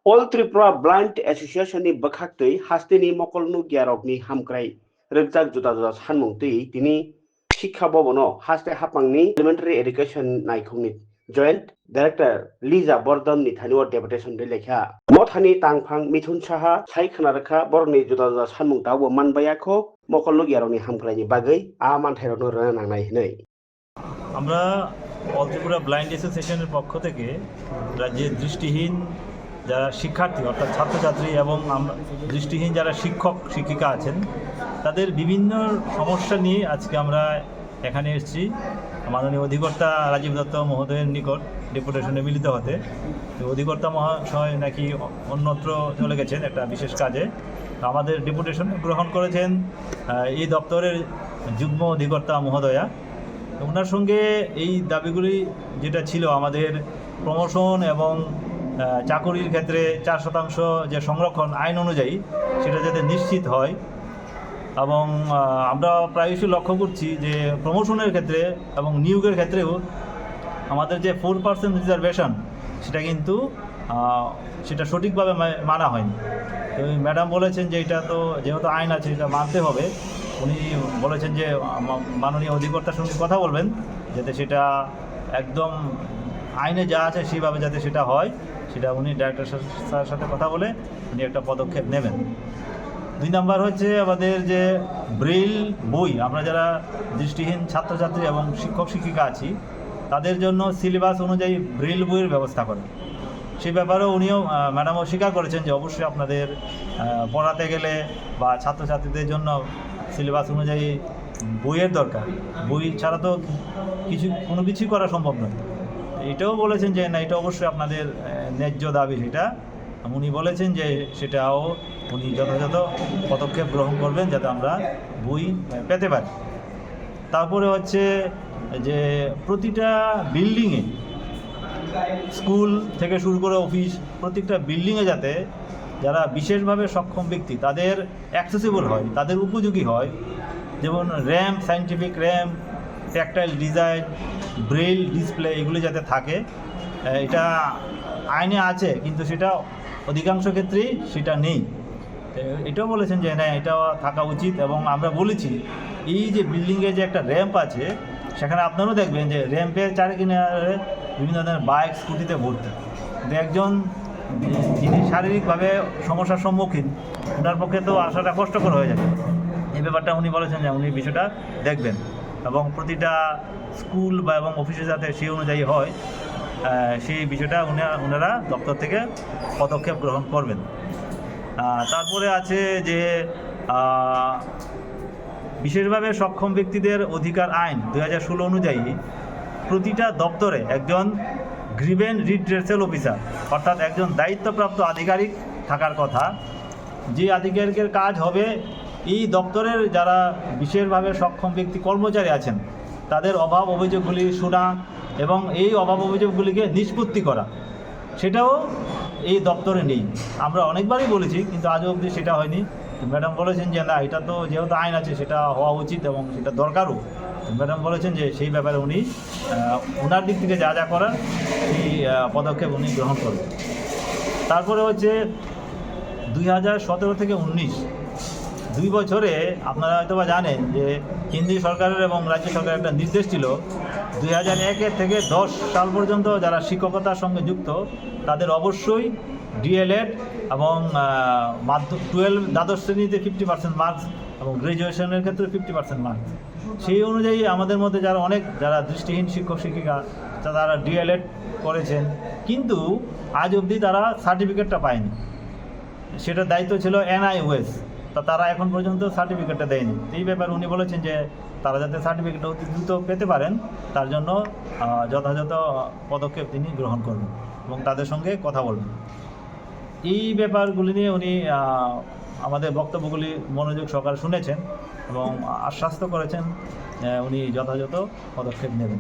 All Tripura Blind Association ni bakhaktui hastini mokolnu gyarokni hamkrai rejak juda juda sanmungtui tini শিক্ষা ভবনও হাসতে হাপাংনি elementary education নাইখুংনি joint director Liza Bardhan ni thani o deputation de lekha mo thani tangphang mithun saha sai khnarkha borni juda juda sanmung tawo manbayakho mokolnu gyarokni hamkraini bagai a manthairokno rana nangnai hinai আমরা all Tripura blind অ্যাসোসিয়েশনের পক্ষ থেকে রাজ্যের দৃষ্টিহীন যারা শিক্ষার্থী অর্থাৎ ছাত্রছাত্রী এবং দৃষ্টিহীন যারা শিক্ষক শিক্ষিকা আছেন তাদের বিভিন্ন সমস্যা নিয়ে আজকে আমরা এখানে এসেছি মাননীয় অধিকর্তা রাজীব দত্ত মহোদয়ের নিকট ডেপুটেশনে মিলিত হতে। তো অধিকর্তা মহাশয় নাকি অন্যত্র চলে গেছেন একটা বিশেষ কাজে। আমাদের ডেপুটেশন গ্রহণ করেছেন এই দপ্তরের যুগ্ম অধিকর্তা মহোদয়া। ওনার সঙ্গে এই দাবিগুলি যেটা ছিল আমাদের প্রমোশন এবং চাকুরির ক্ষেত্রে 4% যে সংরক্ষণ আইন অনুযায়ী সেটা যাতে নিশ্চিত হয়, এবং আমরা প্রায়শই লক্ষ্য করছি যে প্রমোশনের ক্ষেত্রে এবং নিয়োগের ক্ষেত্রেও আমাদের যে 4% রিজার্ভেশন সেটা কিন্তু সেটা সঠিকভাবে মানা হয়নি। তো ম্যাডাম বলেছেন যে এটা তো যেহেতু আইন আছে এটা মানতে হবে। উনি বলেছেন যে মাননীয় অধিকর্তার সঙ্গে কথা বলবেন যাতে সেটা একদম আইনে যা আছে সেইভাবে যাতে সেটা হয়, সেটা উনি ডাইরেক্টর স্যারের সাথে কথা বলে উনি একটা পদক্ষেপ নেবেন। 2 নম্বর হচ্ছে আমাদের যে ব্রেইল বই, আমরা যারা দৃষ্টিহীন ছাত্রছাত্রী এবং শিক্ষক শিক্ষিকা আছি তাদের জন্য সিলেবাস অনুযায়ী ব্রেইল বইয়ের ব্যবস্থা করা। সেই ব্যাপারেও উনিও ম্যাডামও স্বীকার করেছেন যে অবশ্যই আপনাদের পড়াতে গেলে বা ছাত্রছাত্রীদের জন্য সিলেবাস অনুযায়ী বইয়ের দরকার, বই ছাড়া তো কোনো কিছুই করা সম্ভব নয়। এটাও বলেছেন যে না, এটা অবশ্যই আপনাদের ন্যায্য দাবি। সেটা উনি বলেছেন যে সেটাও উনি যথাযথ পদক্ষেপ গ্রহণ করবেন যাতে আমরা বই পেতে পারি। তারপরে হচ্ছে যে প্রতিটা বিল্ডিংয়ে, স্কুল থেকে শুরু করে অফিস, প্রত্যেকটা বিল্ডিংয়ে যাতে যারা বিশেষভাবে সক্ষম ব্যক্তি তাদের অ্যাক্সেসিবল হয়, তাদের উপযোগী হয়, যেমন ramp, scientific ramp, tactile design, Braille display এগুলি যাতে থাকে। এটা আইনে আছে কিন্তু সেটা অধিকাংশ ক্ষেত্রেই সেটা নেই। এটাও বলেছেন যে না, এটা থাকা উচিত। এবং আমরা বলেছি এই যে বিল্ডিংয়ে যে একটা র্যাম্প আছে সেখানে আপনারাও দেখবেন যে র্যাম্পের চারিকিনারে বিভিন্ন ধরনের বাইক, স্কুটিতে ভর্তি। কিন্তু একজন যিনি শারীরিকভাবে সমস্যার সম্মুখীন ওনার পক্ষে তো আসাটা কষ্টকর হয়ে যাবে। এই ব্যাপারটা উনি বলেছেন যে উনি বিষয়টা দেখবেন এবং প্রতিটা স্কুল বা এবং অফিসে যাতে সেই অনুযায়ী হয় সেই বিষয়টা ওনারা দপ্তর থেকে পদক্ষেপ গ্রহণ করবেন। তারপরে আছে যে বিশেষভাবে সক্ষম ব্যক্তিদের অধিকার আইন 2016 অনুযায়ী প্রতিটা দপ্তরে একজন গ্রিভেন্স রিড্রেসাল অফিসার অর্থাৎ একজন দায়িত্বপ্রাপ্ত আধিকারিক থাকার কথা। যে আধিকারিকের কাজ হবে এই দপ্তরের যারা বিশেষভাবে সক্ষম ব্যক্তি কর্মচারী আছেন তাদের অভাব অভিযোগগুলি শোনা এবং এই অভাব অভিযোগগুলিকে নিষ্পত্তি করা, সেটাও এই দপ্তরে নেই। আমরা অনেকবারই বলেছি কিন্তু আজও অবধি সেটা হয়নি। ম্যাডাম বলেছেন যে না, এটা তো যেহেতু আইন আছে সেটা হওয়া উচিত এবং সেটা দরকারও। ম্যাডাম বলেছেন যে সেই ব্যাপারে উনি ওনার দিক থেকে যা যা করার সেই পদক্ষেপ উনি গ্রহণ করবেন। তারপরে হচ্ছে 2017 থেকে 19 2 বছরে আপনারা হয়তো বা জানেন যে কেন্দ্রীয় সরকারের এবং রাজ্য সরকারের একটা নির্দেশ ছিল 2001 থেকে 10 সাল পর্যন্ত যারা শিক্ষকতার সঙ্গে যুক্ত তাদের অবশ্যই ডিএলএড এবং 12 দ্বাদশ শ্রেণীতে 50% মার্কস এবং গ্র্যাজুয়েশনের ক্ষেত্রে 50% মার্কস। সেই অনুযায়ী আমাদের মধ্যে যারা দৃষ্টিহীন শিক্ষক শিক্ষিকা তারা ডিএলএড করেছেন কিন্তু আজ অবধি তারা সার্টিফিকেটটা পায়নি। সেটার দায়িত্ব ছিল NIOS, তারা এখন পর্যন্ত সার্টিফিকেটটা দেয়নি। এই ব্যাপারে উনি বলেছেন যে তারা যাতে সার্টিফিকেটটা অতি দ্রুত পেতে পারেন তার জন্য যথাযথ পদক্ষেপ তিনি গ্রহণ করবেন এবং তাদের সঙ্গে কথা বলবেন। এই ব্যাপারগুলি নিয়ে উনি আমাদের বক্তব্যগুলি মনোযোগ সহকারে শুনেছেন এবং আশ্বস্ত করেছেন উনি যথাযথ পদক্ষেপ নেবেন।